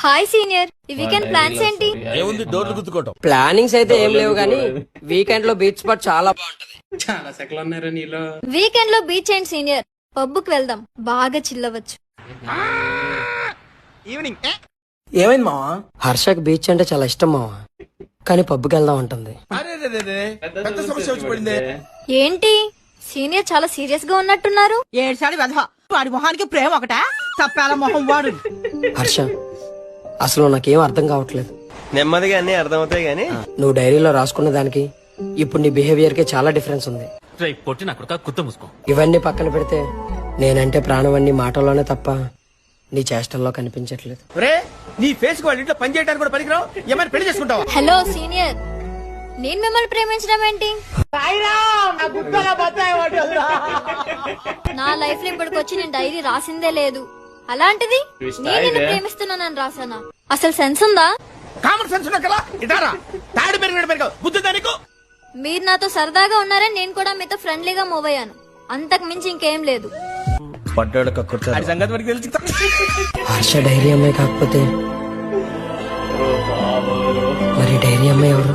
Hi senior, ఈ weekend plans ఏంటి? ఏముంది, డోర్లు గుద్దుకోవటం. ప్లానింగ్స్ అయితే ఏం లేవు గానీ వీకెండ్ లో బీచ్ స్పాట్ చాలా బాగుంటది. చాలా సెకలు ఉన్నారా నీలో? వీకెండ్ లో బీచ్ అండ్ సీనియర్ పబ్బుకి వెళ్దాం, బాగా చిల్లవచ్చు. ఏమైంది మావా? హర్షకి బీచ్ అంటే చాలా ఇష్టం మావా, కానీ పబ్కి వెళ్దాం ఉంటుంది. అరే రే రే రే, పెద్ద సమస్య వచ్చి పడింది. ఏంటి సీనియర్ చాలా సీరియస్ గా ఉన్నట్టున్నారు? ఏడ్చాడు వెధవ. వాడి మొహానికి ప్రేమ ఒకటా? తప్పాల మొహం వాడు. హర్ష, అసలు నాకేం అర్థం కావట్లేదు. నెమ్మదిగా అన్ని అర్థమవుతాయి గానీ నువ్వు డైరీలో రాసుకున్న దానికి ఇప్పుడు నీ బిహేవియర్ కి చాలా డిఫరెన్స్ ఉంది. పొట్టి నా కొడుక కుత్త మూసుకో. ఇవన్నీ పక్కన పెడితే నేనంటే ప్రాణం అన్ని మాటల్లోనే తప్ప నీ చేష్టల్లో కనిపించట్లేదు. రే, నీ ఫేస్ కు వాళ్ళ ఇంట్లో పని చేయడానికి కూడా పనికిరావు. ఏమైనా పెళ్లి చేసుకుంటావా? హలో సీనియర్, నేను మిమ్మల్ని ప్రేమించడం ఏంటి? నా లైఫ్ లో ఇప్పటికొచ్చి నేను డైరీ రాసిందే లేదు. అలాంటిది నేను నిన్ను ప్రేమిస్తున్నానని రాసానా? అసలు సెన్స్ ఉందా? కామన్ సెన్స్ ఉన్నా కదా, ఇటారా తాడు పెరిగినట్టు పెరగవు. బుద్ధి దానికి. మీరు నాతో సరదాగా ఉన్నారని నేను కూడా మీతో ఫ్రెండ్లీగా మూవ్ అయ్యాను, అంతకు మించి ఇంకేం లేదు. పడ్డాడు కక్కుర్తా. సంగతి వరకు తెలుసు. హర్ష డైరీ అమ్మాయి కాకపోతే మరి డైరీ అమ్మాయి ఎవరు?